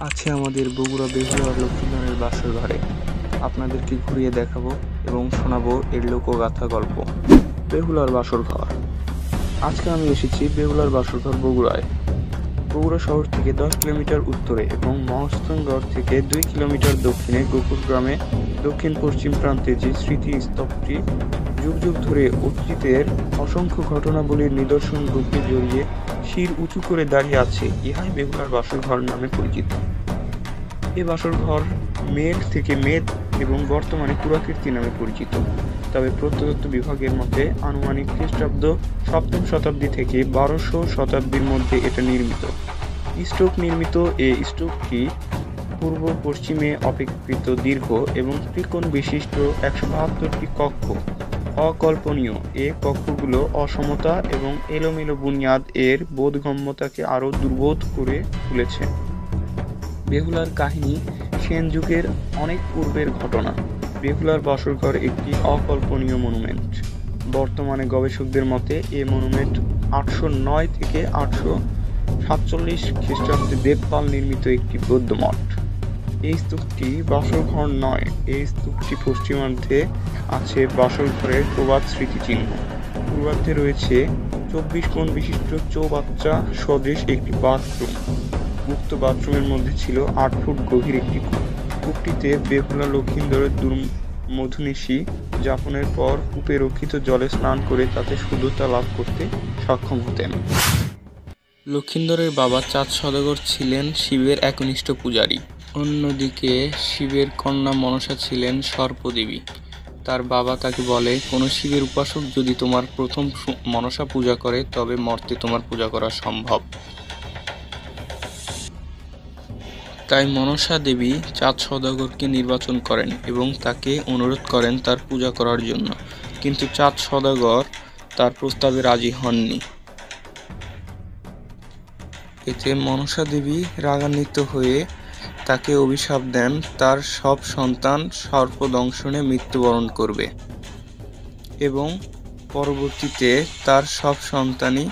আছে আমাদের বগুড়া বেহুলা লক্ষ্মীনারায়ণের বাসর ঘরে। আপনাদেরকে ঘুরিয়ে দেখাবো এবং শোনাবো এর লোকগাথা গল্প। বেহুলার বাসর ঘর। আজকে আমি এসেছি বেহুলার বাসর ঘর বগুড়ায়। বগুড়া শহর থেকে 10 কিলোমিটার উত্তরে এবং মহাস্থানগড় থেকে 2 কিলোমিটার দক্ষিণে গোকুল গ্রামে দক্ষিণ পশ্চিম প্রান্তে যে স্মৃতিস্তবটি যুগ যুগ ধরে অতীতের অসংখ্য ঘটনাবলীর নিদর্শন রূপে জড়িয়ে শির উঁচু করে দাঁড়িয়ে আছে, ইহাই বেহুলার বাসর ঘর নামে পরিচিত। এ বাসর ঘর মেদ থেকে মেদ এবং বর্তমানে পুরাকীর্তি নামে পরিচিত। তবে প্রত্নতত্ত্ব বিভাগের মতে আনুমানিক খ্রিস্টাব্দ 7ম শতাব্দী থেকে 1200 শতাব্দীর মধ্যে এটা নির্মিত। স্তূপ নির্মিত এ স্তূপটি পূর্ব পশ্চিমে অপেক্ষাকৃত দীর্ঘ এবং ত্রিকোণ বিশিষ্ট 172টি কক্ষ। অকল্পনীয় এ কক্ষগুলো অসমতা এবং এলোমেলো বুনিয়াদ এর বোধগম্যতাকে আরও দুর্বোধ করে তুলেছে। বেহুলার কাহিনী সেন যুগের অনেক পূর্বের ঘটনা। বেহুলার বাসরঘর একটি অকল্পনীয় মনুমেন্ট। বর্তমানে গবেষকদের মতে এ মনুমেন্ট 809 থেকে 847 খ্রিস্টাব্দে দেবপাল নির্মিত একটি বৌদ্ধ মঠ। এই স্তূপটি বাসরঘর নয়, এই স্তূপটি পশ্চিমার্ধে আছে বাসরঘরের প্রবাদ স্মৃতিচিহ্ন। পূর্বার্ধে রয়েছে 24 কোণ বিশিষ্ট চৌবাচ্চা সদৃশ একটি বাথরুম। উক্ত বাথরুমের মধ্যে ছিল 8 ফুট গভীর একটি কূপ। কূপটিতে বেহুলা লক্ষিন্দরের দুর্মধুনিশি যাপনের পর কূপে রক্ষিত জলে স্নান করে তাতে শুদ্ধতা লাভ করতে সক্ষম হতেন। লক্ষিন্দরের বাবা চাঁদ সওদাগর ছিলেন শিবের একনিষ্ঠ পূজারী। অন্যদিকে শিবের কন্যা মনসা ছিলেন সর্পদেবী। তার বাবা তাকে বলে, কোনো শিবের উপাসক যদি তোমার প্রথম মনসা পূজা করে তবে মর্তে তোমার পূজা করা সম্ভব। তাই মনসা দেবী চাঁদ সওদাগরকে নির্বাচন করেন এবং তাকে অনুরোধ করেন তার পূজা করার জন্য, কিন্তু চাঁদ সওদাগর তার প্রস্তাবে রাজি হননি। এতে মনসা দেবী রাগান্বিত হয়ে তাকে অভিশাপ দেন তার সব সন্তান সর্পদংশনে মৃত্যুবরণ করবে এবং পরবর্তীতে তার সব সন্তানই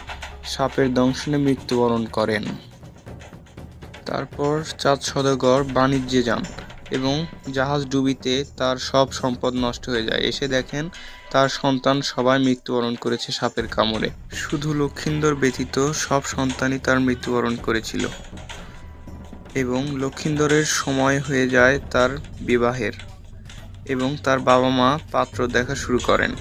সাপের দংশনে মৃত্যুবরণ করেন। তারপর চাঁদ সওদাগর বাণিজ্যে যান এবং জাহাজ ডুবিতে তার সব সম্পদ নষ্ট হয়ে যায়। এসে দেখেন তার সন্তান সবাই মৃত্যুবরণ করেছে সাপের কামড়ে। শুধু লক্ষিন্দর ব্যতীত সব সন্তানই তার মৃত্যুবরণ করেছিল এবং লক্ষিন্দরের সময় হয়ে যায় তার বিবাহের এবং তার বাবা মা পাত্র দেখা শুরু করেন।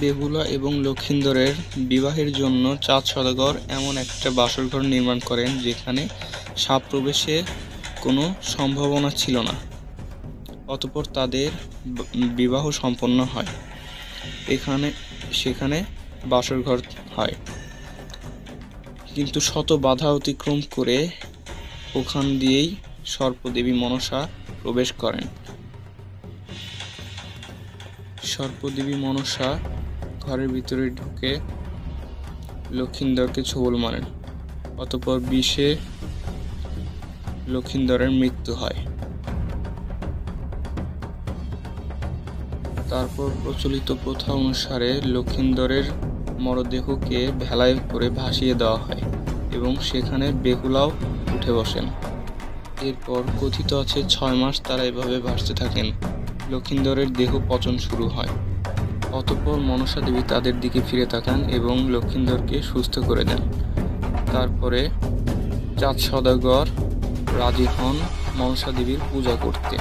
বেহুলা এবং লক্ষিন্দরের বিবাহের জন্য চাঁদ সওদাগর এমন একটা বাসরঘর নির্মাণ করেন যেখানে সাপ প্রবেশের কোনো সম্ভাবনা ছিল না। অতঃপর তাদের বিবাহ সম্পন্ন হয়। সেখানে বাসরঘর হয়, কিন্তু শত বাধা অতিক্রম করে ওখান দিয়েই সর্পদেবী মনসা প্রবেশ করেন। সর্পদেবী মনসা ঘরের ভিতরে ঢুকে লক্ষিন্দরকে ছোবল মারেন। অতঃপর বিষে লক্ষিন্দরের মৃত্যু হয়। তারপর প্রচলিত প্রথা অনুসারে লক্ষিন্দরের মরদেহকে ভেলায় করে ভাসিয়ে দেওয়া হয় এবং সেখানে বেহুলাও উঠে বসেন। এরপর কথিত আছে 6 মাস তারা এভাবে ভাসতে থাকেন। লক্ষিন্দরের দেহ পচন শুরু হয়। অতঃপর মনসা দেবী তাদের দিকে ফিরে তাকান এবং লক্ষিন্দরকে সুস্থ করে দেন। তারপরে চাঁদ সওদাগর রাজি হন মনসা দেবীর পূজা করতে।